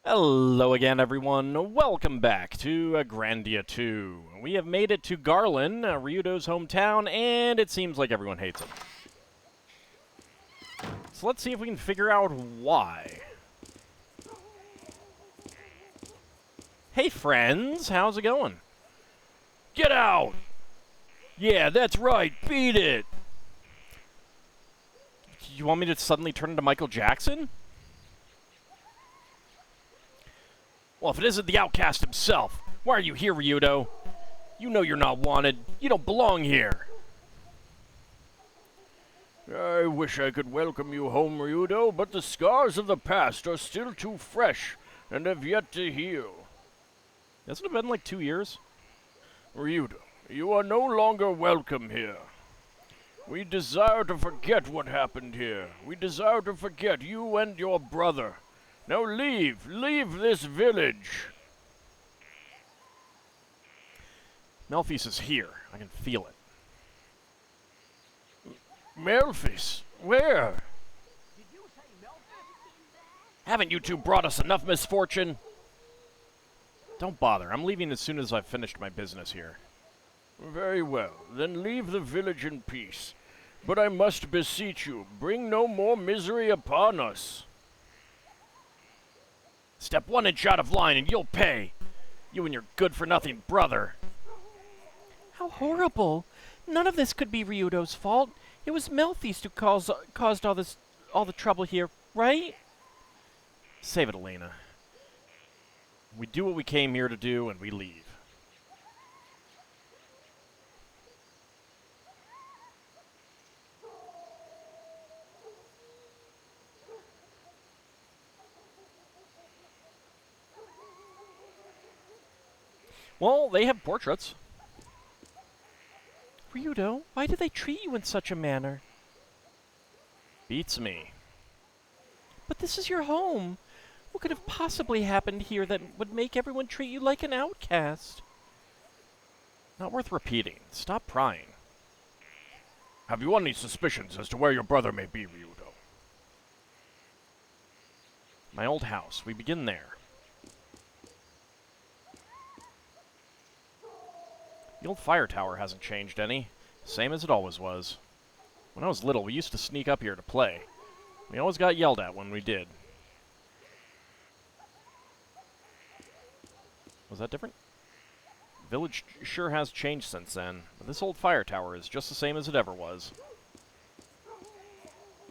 Hello again, everyone. Welcome back to Grandia 2. We have made it to Garlan, Ryudo's hometown, and it seems like everyone hates him. So let's see if we can figure out why. Hey, friends. How's it going? Get out! Yeah, that's right. Beat it! You want me to suddenly turn into Michael Jackson? Well, if it isn't the outcast himself, why are you here, Ryudo? You know you're not wanted. You don't belong here. I wish I could welcome you home, Ryudo, but the scars of the past are still too fresh and have yet to heal. Hasn't it been like 2 years? Ryudo, you are no longer welcome here. We desire to forget what happened here. We desire to forget you and your brother. Now leave this village. Melphis is here. I can feel it. Melphis? Where? Did you say Melphis? Haven't you two brought us enough misfortune? Don't bother. I'm leaving as soon as I've finished my business here. Very well. Then leave the village in peace. But I must beseech you, bring no more misery upon us. Step 1 inch out of line and you'll pay. You and your good-for-nothing brother. How horrible! None of this could be Ryudo's fault. It was Melphis who caused all the trouble here, right? Save it, Elena. We do what we came here to do, and we leave. Well, they have portraits. Ryudo, why do they treat you in such a manner? Beats me. But this is your home. What could have possibly happened here that would make everyone treat you like an outcast? Not worth repeating. Stop prying. Have you any suspicions as to where your brother may be, Ryudo? My old house. We begin there. The old fire tower hasn't changed any. Same as it always was. When I was little, we used to sneak up here to play. We always got yelled at when we did. Was that different? Village sure has changed since then, but this old fire tower is just the same as it ever was.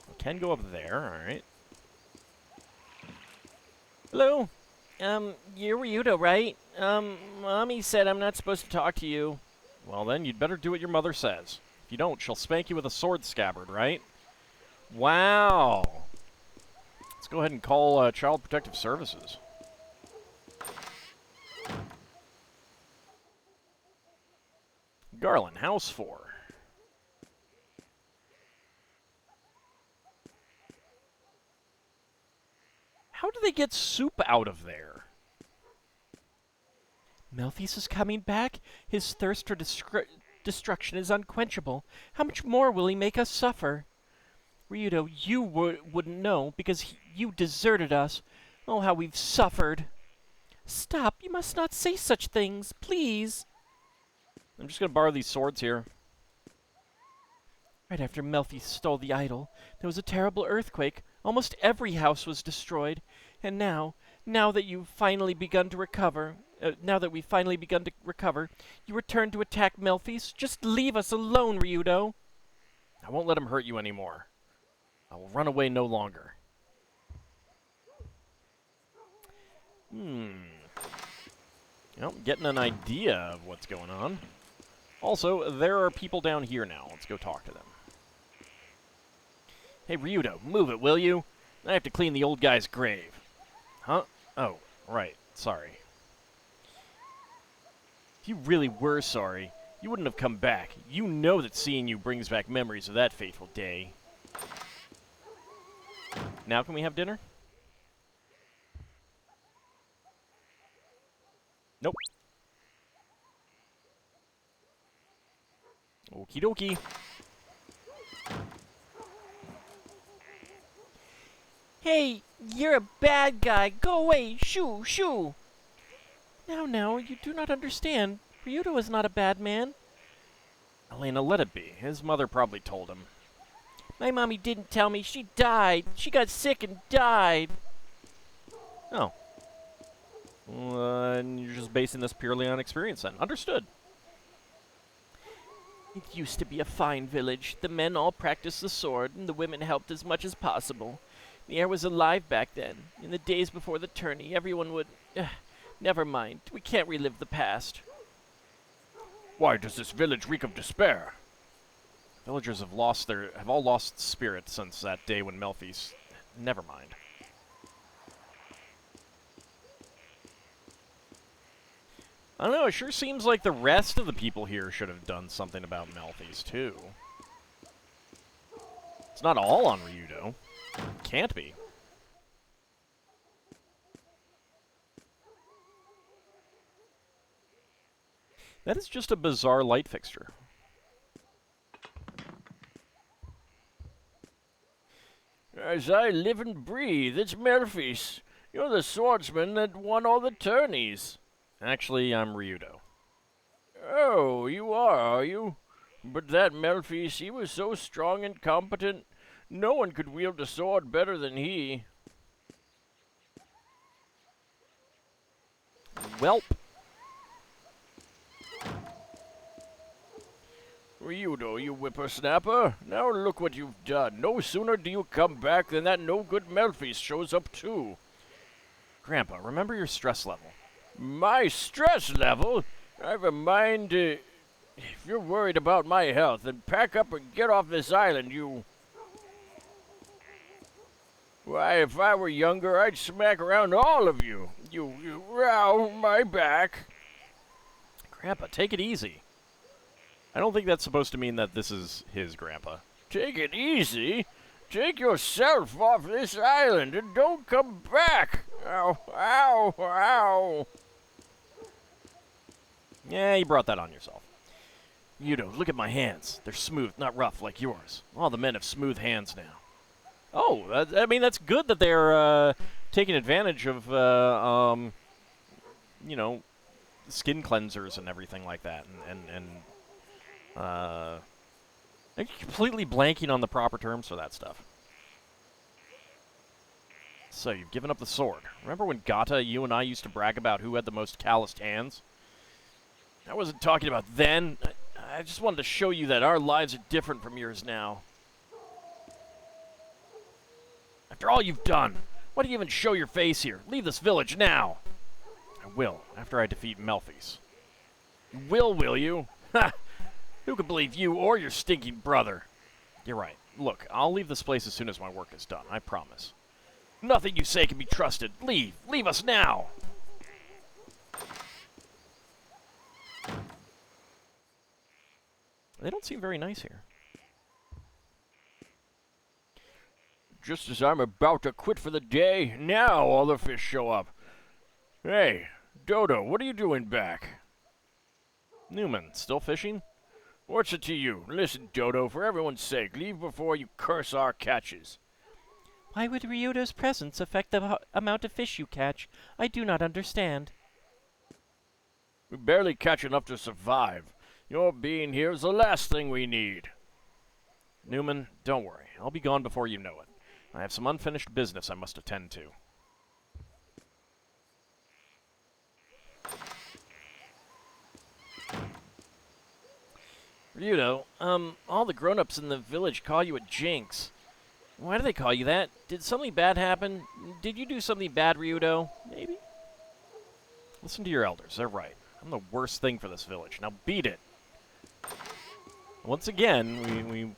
We can go up there, alright. Hello? You're Ryudo, right? Mommy said I'm not supposed to talk to you. Well then, you'd better do what your mother says. If you don't, she'll spank you with a sword scabbard, right? Wow! Let's go ahead and call Child Protective Services. Garlan, House 4. How do they get soup out of there? Melphis is coming back. His thirst for destruction is unquenchable. How much more will he make us suffer? Ryudo, you wouldn't know, because you deserted us. Oh, how we've suffered. Stop, you must not say such things, please. I'm just going to borrow these swords here. Right after Melphis stole the idol, there was a terrible earthquake. Almost every house was destroyed. And now that you've finally begun to recover, you return to attack Melphis? Just leave us alone, Ryudo. I won't let him hurt you anymore. I will run away no longer. Well, getting an idea of what's going on. Also, there are people down here now. Let's go talk to them. Hey, Ryudo, move it, will you? I have to clean the old guy's grave. Huh? Oh, right. Sorry. If you really were sorry, you wouldn't have come back. You know that seeing you brings back memories of that fateful day. Now can we have dinner? Nope. Okie dokie. Hey, you're a bad guy. Go away. Shoo, shoo. Now, you do not understand. Ryudo is not a bad man. Elena, let it be. His mother probably told him. My mommy didn't tell me. She died. She got sick and died. Oh. And you're just basing this purely on experience then. Understood. It used to be a fine village. The men all practiced the sword, and the women helped as much as possible. The air was alive back then. In the days before the tourney, everyone would... never mind. We can't relive the past. Why does this village reek of despair? Villagers have all lost spirit since that day when Melfi's... Never mind. I don't know, it sure seems like the rest of the people here should have done something about Melfi's, too. It's not all on Ryudo. Can't be. That is just a bizarre light fixture. As I live and breathe, it's Melfi's. You're the swordsman that won all the tourneys. Actually, I'm Ryudo. Oh, you are you? But that Melfi's, he was so strong and competent, no one could wield a sword better than he. Welp. Ryudo, you whippersnapper. Now look what you've done. No sooner do you come back than that no-good Melfi's shows up too. Grandpa, remember your stress level. My stress level? I've a mind to... If you're worried about my health, then pack up and get off this island, you... Why, if I were younger, I'd smack around all of you. Ow, my back. Grandpa, take it easy. I don't think that's supposed to mean that this is his grandpa. Take it easy? Take yourself off this island and don't come back. Ow, ow, ow. Yeah, you brought that on yourself. Ryudo, look at my hands. They're smooth, not rough like yours. All the men have smooth hands now. Oh, I mean, that's good that they're taking advantage of, you know, skin cleansers and everything like that. I'm completely blanking on the proper terms for that stuff. So, you've given up the sword. Remember when Gata, you and I used to brag about who had the most calloused hands? I wasn't talking about then. I just wanted to show you that our lives are different from yours now. After all you've done, why do you even show your face here? Leave this village now! I will, after I defeat Melfi's. You will you? Ha! Who could believe you or your stinking brother? You're right. Look, I'll leave this place as soon as my work is done, I promise. Nothing you say can be trusted. Leave! Leave us now! They don't seem very nice here. Just as I'm about to quit for the day, now all the fish show up. Hey, Dodo, what are you doing back? Newman, still fishing? What's it to you? Listen, Dodo, for everyone's sake, leave before you curse our catches. Why would Ryudo's presence affect the amount of fish you catch? I do not understand. We barely catch enough to survive. Your being here is the last thing we need. Newman, don't worry. I'll be gone before you know it. I have some unfinished business I must attend to. Ryudo, all the grown-ups in the village call you a jinx. Why do they call you that? Did something bad happen? Did you do something bad, Ryudo? Maybe? Listen to your elders. They're right. I'm the worst thing for this village. Now beat it. Once again, we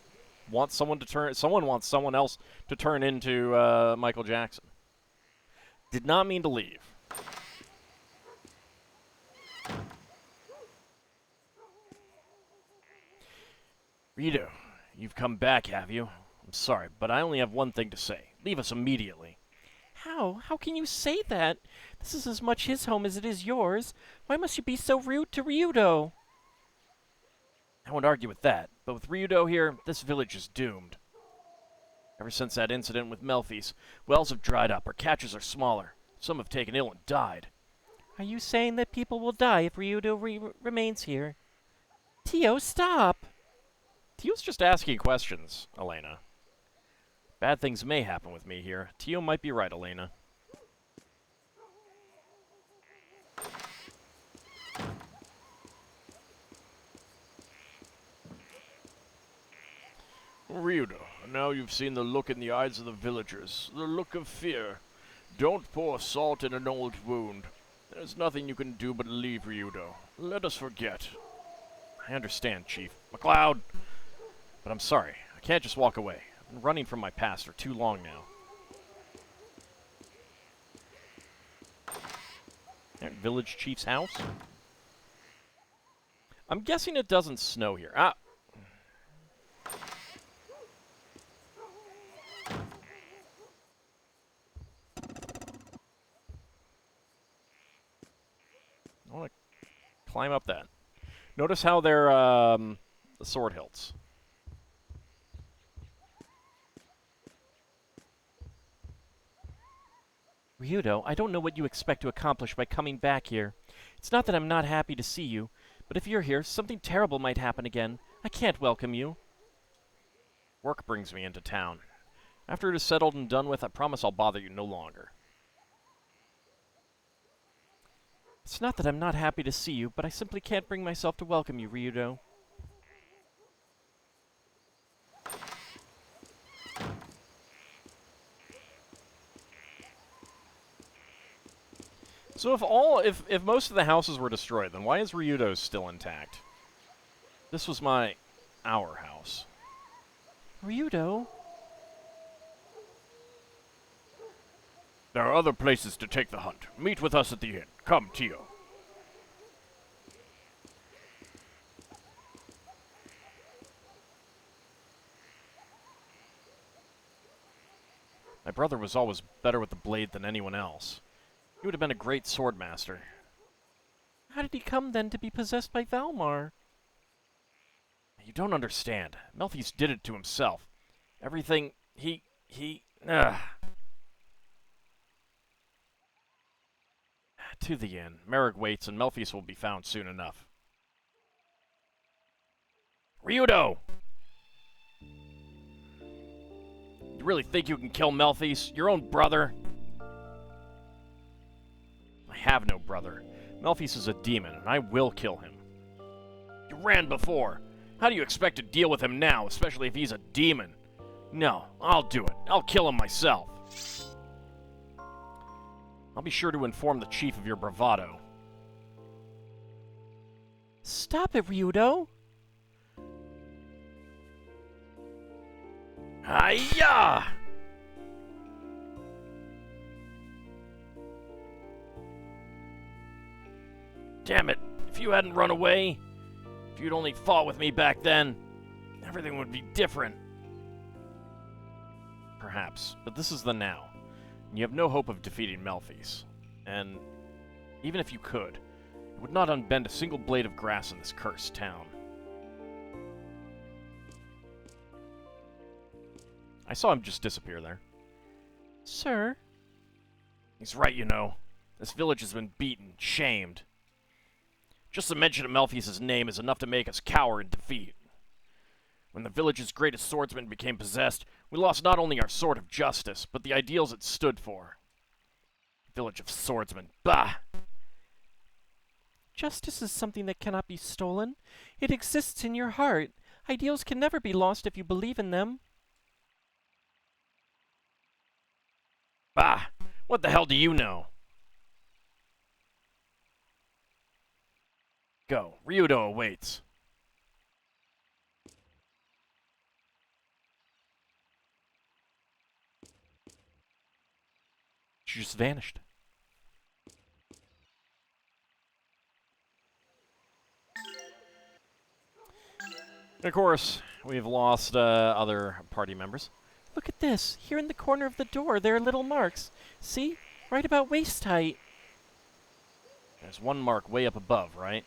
want someone to turn... Someone wants someone else to turn into Michael Jackson. Did not mean to leave. Ryudo, you've come back, have you? I'm sorry, but I only have one thing to say. Leave us immediately. How? How can you say that? This is as much his home as it is yours. Why must you be so rude to Ryudo? I won't argue with that, but with Ryudo here, this village is doomed. Ever since that incident with Melfi's, wells have dried up, our catches are smaller. Some have taken ill and died. Are you saying that people will die if Ryudo remains here? Tio, stop! Tio's just asking questions, Elena. Bad things may happen with me here. Tio might be right, Elena. Ryudo, now you've seen the look in the eyes of the villagers, the look of fear. Don't pour salt in an old wound. There's nothing you can do but leave, Ryudo. Let us forget. I understand, Chief. McLeod! But I'm sorry. I can't just walk away. I've been running from my past for too long now. That village chief's house? I'm guessing it doesn't snow here. Ah! I want to climb up that. Notice how they're, the sword hilts. Ryudo, I don't know what you expect to accomplish by coming back here. It's not that I'm not happy to see you, but if you're here, something terrible might happen again. I can't welcome you. Work brings me into town. After it is settled and done with, I promise I'll bother you no longer. It's not that I'm not happy to see you, but I simply can't bring myself to welcome you, Ryudo. So if most of the houses were destroyed, then why is Ryudo's still intact? This was our house. Ryudo? There are other places to take the hunt. Meet with us at the inn. Come, Tio. My brother was always better with the blade than anyone else. He would have been a great sword master. How did he come, then, to be possessed by Valmar? You don't understand. Melfi's did it to himself. Everything, To the inn. Merrick waits, and Melfi's will be found soon enough. Ryudo! You really think you can kill Melfi's? Your own brother? I have no brother. Melfi's is a demon, and I will kill him. You ran before. How do you expect to deal with him now, especially if he's a demon? No, I'll do it. I'll kill him myself. I'll be sure to inform the chief of your bravado. Stop it, Ryudo! Hiya! Damn it, if you hadn't run away, if you'd only fought with me back then, everything would be different. Perhaps, but this is the now. And you have no hope of defeating Melfi's. And even if you could, it would not unbend a single blade of grass in this cursed town. I saw him just disappear there. Sir? He's right, you know. This village has been beaten, shamed. Just the mention of Melfi's name is enough to make us cower in defeat. When the village's greatest swordsman became possessed, we lost not only our sword of justice, but the ideals it stood for. Village of swordsmen, bah! Justice is something that cannot be stolen. It exists in your heart. Ideals can never be lost if you believe in them. Bah! What the hell do you know? Go. Ryudo awaits. She just vanished. And of course, we've lost other party members. Look at this. Here in the corner of the door, there are little marks. See? Right about waist height. There's one mark way up above, right?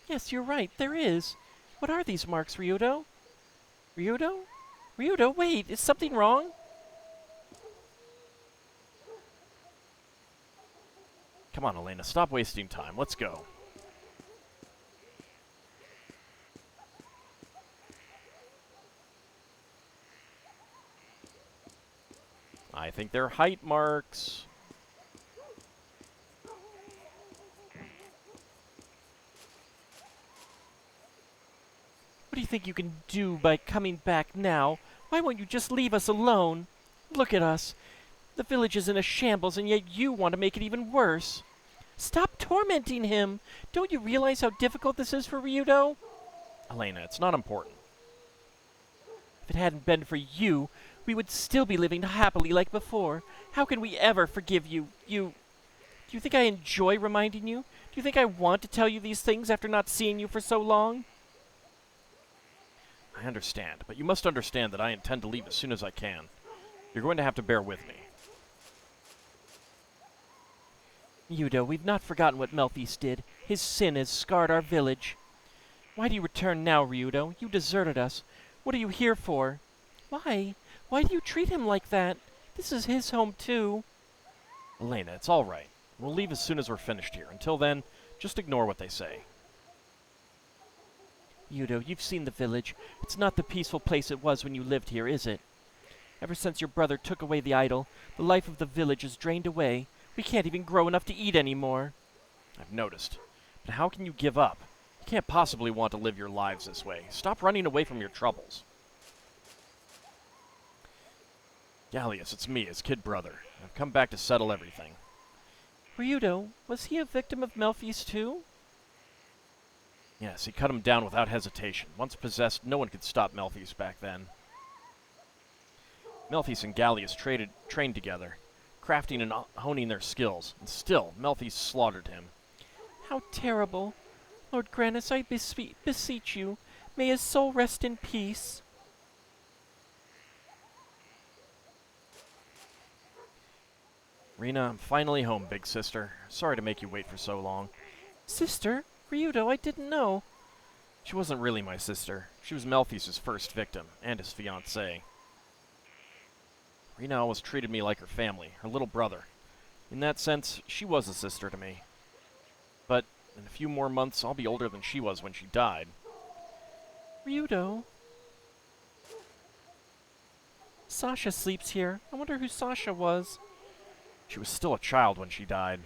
Yes, you're right. There is. What are these marks, Ryudo? Ryudo? Ryudo, wait, is something wrong? Come on, Elena, stop wasting time. Let's go. I think they're height marks. What do you think you can do by coming back now? Why won't you just leave us alone? Look at us. The village is in a shambles, and yet you want to make it even worse. Stop tormenting him! Don't you realize how difficult this is for Ryudo? Elena, it's not important. If it hadn't been for you, we would still be living happily like before. How can we ever forgive you? Do you think I enjoy reminding you? Do you think I want to tell you these things after not seeing you for so long? I understand, but you must understand that I intend to leave as soon as I can. You're going to have to bear with me. Ryudo, we've not forgotten what Melfi's did. His sin has scarred our village. Why do you return now, Ryudo? You deserted us. What are you here for? Why? Why do you treat him like that? This is his home, too. Elena, it's all right. We'll leave as soon as we're finished here. Until then, just ignore what they say. Ryudo, you've seen the village. It's not the peaceful place it was when you lived here, is it? Ever since your brother took away the idol, the life of the village is drained away. We can't even grow enough to eat anymore. I've noticed. But how can you give up? You can't possibly want to live your lives this way. Stop running away from your troubles. Gallius, it's me, his kid brother. I've come back to settle everything. Ryudo, was he a victim of Melfi's too? Yes, he cut him down without hesitation. Once possessed, no one could stop Melfi's back then. Melfi's and Gallius trained together, crafting and honing their skills, and still, Melfi slaughtered him. How terrible. Lord Grannis, I beseech you, may his soul rest in peace. Rena, I'm finally home, big sister. Sorry to make you wait for so long. Sister? Ryudo, I didn't know. She wasn't really my sister. She was Melfi's first victim, and his fiancée. Rena always treated me like her family, her little brother. In that sense, she was a sister to me. But in a few more months, I'll be older than she was when she died. Ryudo. Sasha sleeps here. I wonder who Sasha was. She was still a child when she died.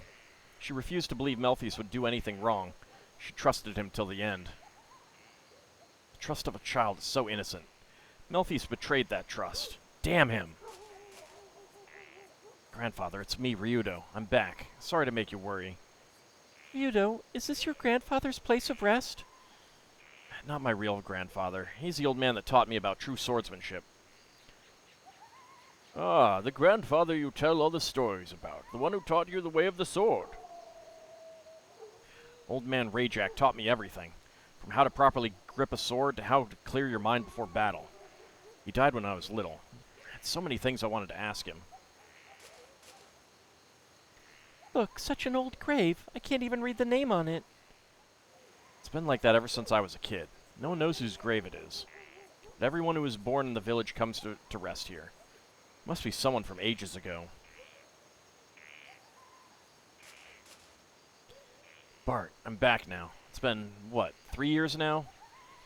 She refused to believe Melfi's would do anything wrong. She trusted him till the end. The trust of a child is so innocent. Melfi's betrayed that trust. Damn him! Grandfather, it's me, Ryudo. I'm back. Sorry to make you worry. Ryudo, is this your grandfather's place of rest? Not my real grandfather. He's the old man that taught me about true swordsmanship. Ah, the grandfather you tell all the stories about. The one who taught you the way of the sword. Old man Rajak taught me everything. From how to properly grip a sword to how to clear your mind before battle. He died when I was little. I had so many things I wanted to ask him. Look, such an old grave. I can't even read the name on it. It's been like that ever since I was a kid. No one knows whose grave it is. But everyone who was born in the village comes to rest here. Must be someone from ages ago. Bart, I'm back now. It's been, what, 3 years now?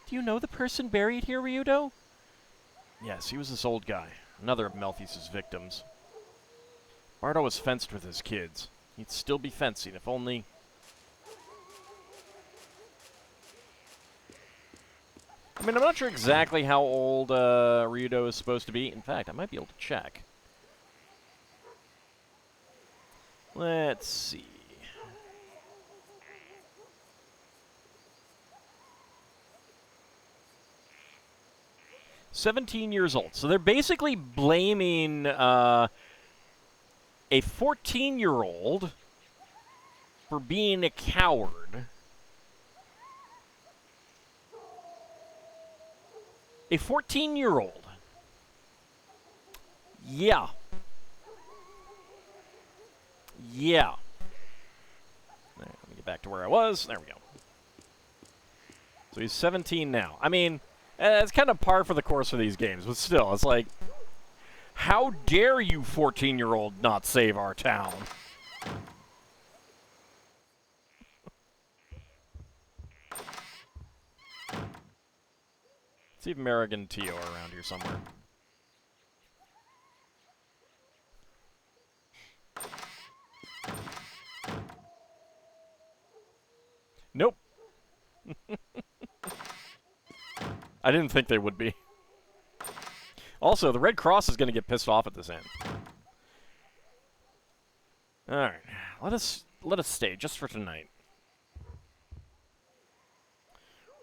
Do you know the person buried here, Ryudo? Yes, he was this old guy. Another of Melfi's victims. Bart always fenced with his kids. He'd still be fencing if only... I mean, I'm not sure exactly how old Ryudo is supposed to be. In fact, I might be able to check. Let's see. "17 years old." So they're basically blaming a 14-year-old for being a coward. A 14-year-old. Yeah. Yeah. Let me get back to where I was. There we go. So he's 17 now. I mean, It's kind of par for the course for these games, but still, it's like, how dare you, 14-year-old, not save our town? See if Merrick and Tio are around here somewhere. Nope. I didn't think they would be. Also, the Red Cross is going to get pissed off at this end. All right, let us stay just for tonight.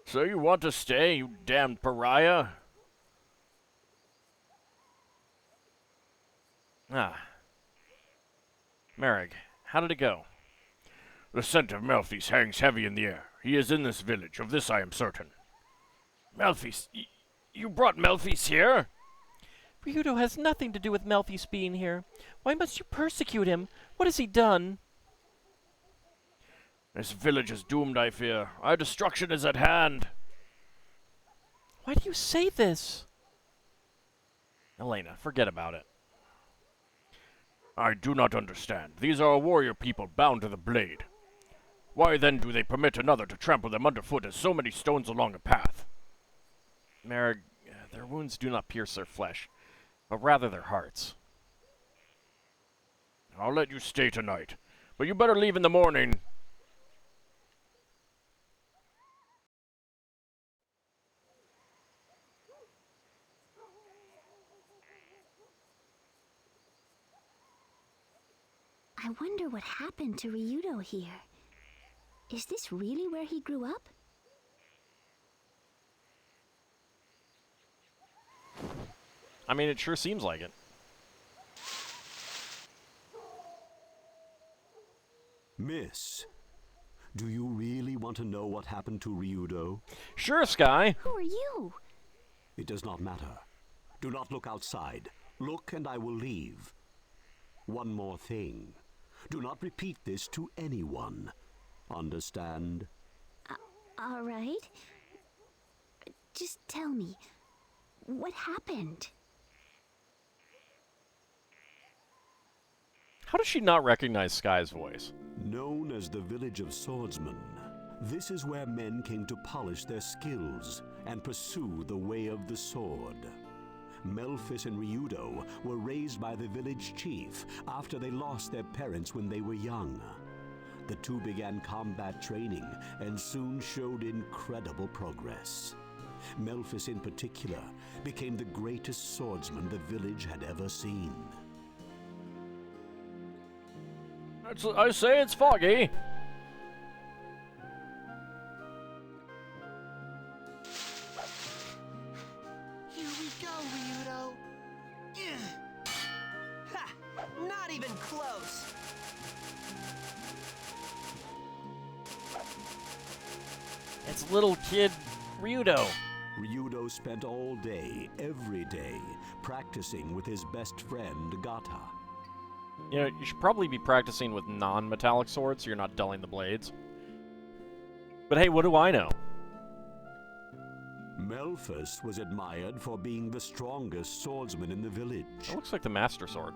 So you want to stay, you damned pariah? Merrick, how did it go? The scent of Melfi's hangs heavy in the air. He is in this village, of this I am certain. Melfi's? You brought Melfi's here? Ryudo has nothing to do with Melfi's being here. Why must you persecute him? What has he done? This village is doomed, I fear. Our destruction is at hand. Why do you say this? Elena, forget about it. I do not understand. These are a warrior people bound to the blade. Why then do they permit another to trample them underfoot as so many stones along a path? Merrick, their wounds do not pierce their flesh, but rather their hearts. I'll let you stay tonight, but you better leave in the morning. I wonder what happened to Ryudo here. Is this really where he grew up? I mean, it sure seems like it. Miss, do you really want to know what happened to Ryudo? Sure, Sky. Who are you? It does not matter. Do not look outside. Look and I will leave. One more thing. Do not repeat this to anyone. Understand? All right. Just tell me, what happened? How does she not recognize Sky's voice? Known as the Village of Swordsmen, this is where men came to polish their skills and pursue the way of the sword. Melfis and Ryudo were raised by the village chief after they lost their parents when they were young. The two began combat training and soon showed incredible progress. Melfis in particular became the greatest swordsman the village had ever seen. I say it's foggy. Here we go, Ryudo. Ha! Not even close. It's little kid Ryudo. Ryudo spent all day, every day, practicing with his best friend, Gata. You know, you should probably be practicing with non-metallic swords so you're not dulling the blades. But hey, what do I know? Melfis was admired for being the strongest swordsman in the village. It looks like the Master Sword.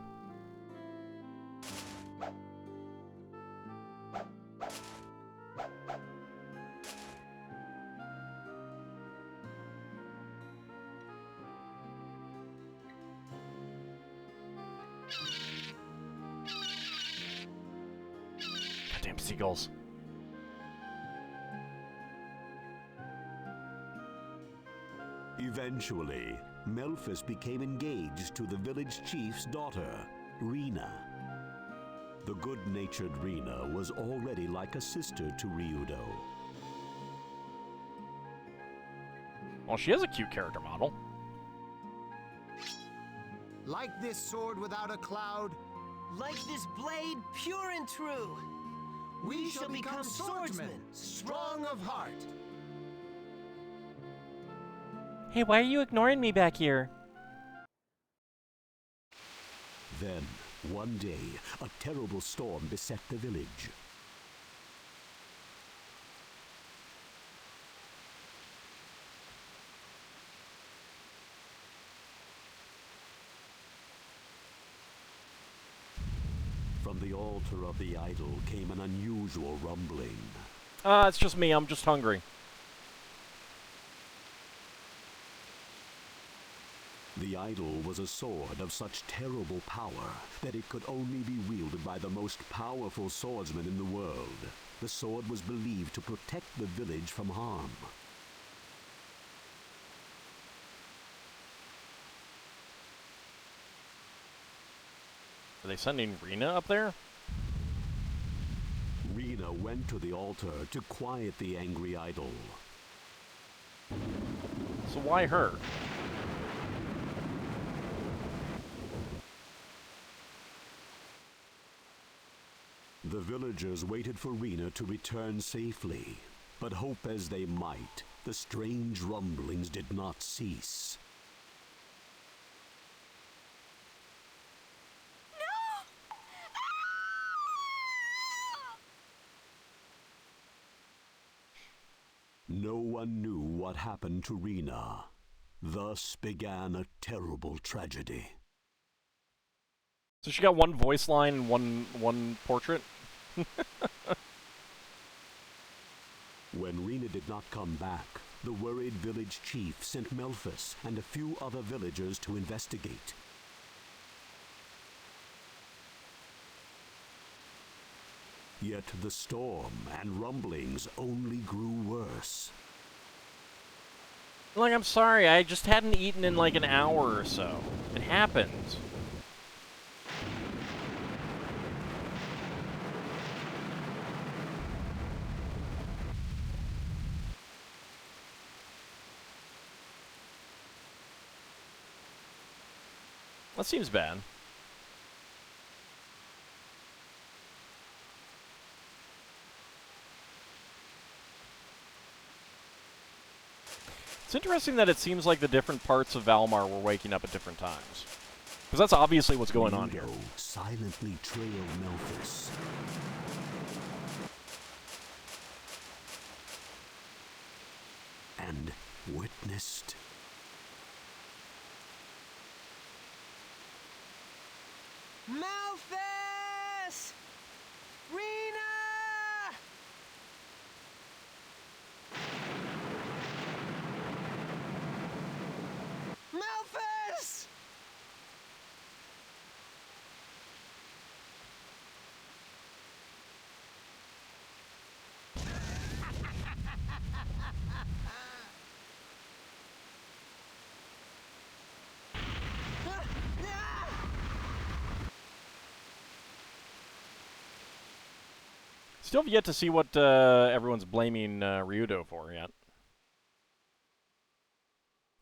Goddamn seagulls. Eventually, Melfis became engaged to the village chief's daughter, Rena. The good-natured Rena was already like a sister to Ryudo. Well, she has a cute character model. Like this sword without a cloud, Like this blade, pure and true. we shall become swordsmen, strong of heart. Hey, why are you ignoring me back here? Then, one day, a terrible storm beset the village. altar of the idol came an unusual rumbling. It's just me. I'm just hungry. The idol was a sword of such terrible power that it could only be wielded by the most powerful swordsman in the world. The sword was believed to protect the village from harm. Are they sending Rena up there? Rena went to the altar to quiet the angry idol. So why her? The villagers waited for Rena to return safely, but hope as they might, the strange rumblings did not cease. No one knew what happened to Rena. Thus began a terrible tragedy. So she got one voice line and one portrait? When Rena did not come back, the worried village chief sent Melphus and a few other villagers to investigate. Yet the storm and rumblings only grew worse. Like, I'm sorry, I just hadn't eaten in like an hour or so. It happens. That seems bad. It's interesting that it seems like the different parts of Valmar were waking up at different times. Because that's obviously what's going on here. Ryudo silently trailed Melphus. And witnessed Malphus! Rena! Malphus! Still have yet to see what everyone's blaming Ryudo for yet.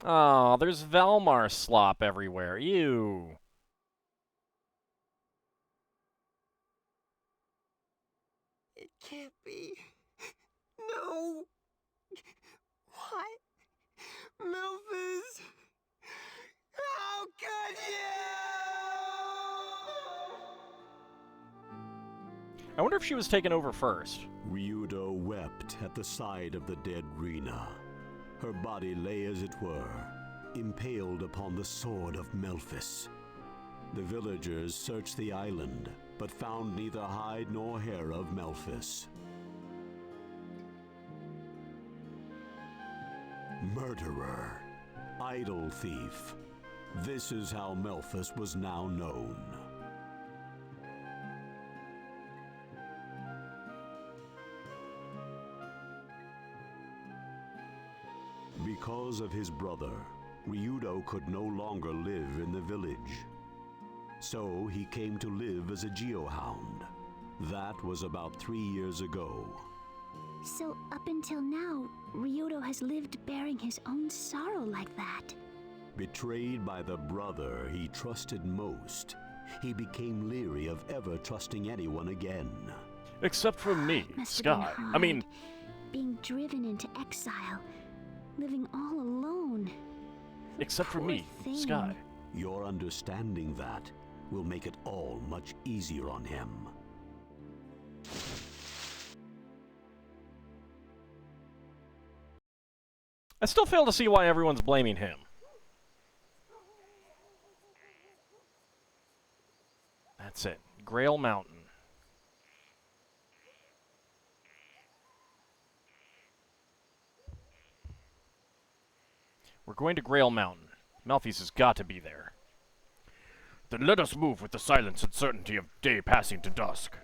Oh, there's Valmar slop everywhere. Ew. It can't be. No. What? Malphus? How could you? I wonder if she was taken over first. Ryudo wept at the side of the dead Rena. Her body lay as it were, impaled upon the sword of Melphus. The villagers searched the island, but found neither hide nor hair of Melphus. Murderer, idol thief. This is how Melphus was now known. Because of his brother, Ryudo could no longer live in the village. So he came to live as a geohound. That was about 3 years ago. So up until now, Ryudo has lived bearing his own sorrow like that. Betrayed by the brother he trusted most, he became leery of ever trusting anyone again. Except for me, Must have been Sky. hard. I mean, Being driven into exile, living all alone. except for Poor me, thing. Sky. Your understanding that will make it all much easier on him. I still fail to see why everyone's blaming him. That's it. Grail Mountain. We're going to Grail Mountain. Malphys has got to be there. Then let us move with the silence and certainty of day passing to dusk.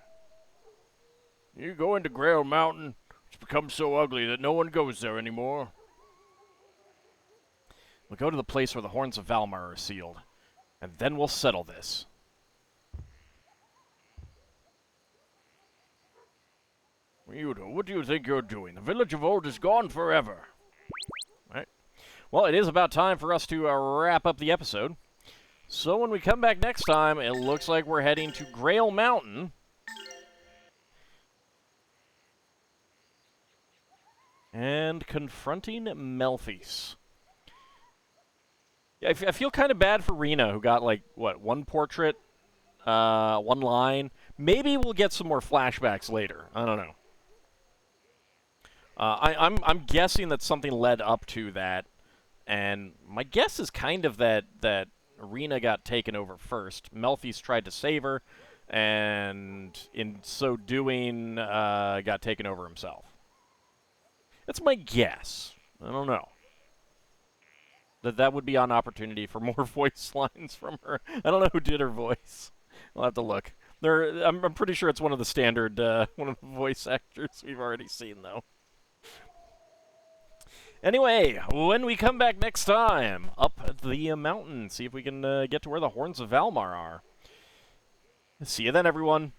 You go into Grail Mountain, it's become so ugly that no one goes there anymore. We'll go to the place where the Horns of Valmar are sealed, and then we'll settle this. Ryudo, what do you think you're doing? The village of Old is gone forever. Right. Well, it is about time for us to wrap up the episode. So when we come back next time, it looks like we're heading to Grail Mountain. And confronting Malphys. Yeah, I feel kind of bad for Rena, who got, like, what, one portrait, one line. Maybe we'll get some more flashbacks later. I don't know. I'm guessing that something led up to that, and my guess is kind of that Rena got taken over first. Malphys tried to save her, and in so doing, got taken over himself. That's my guess. I don't know. That would be an opportunity for more voice lines from her. I don't know who did her voice. I'll have to look. I'm pretty sure it's one of the standard, one of the voice actors we've already seen, though. Anyway, when we come back next time, up the mountain, see if we can get to where the Horns of Valmar are. See you then, everyone.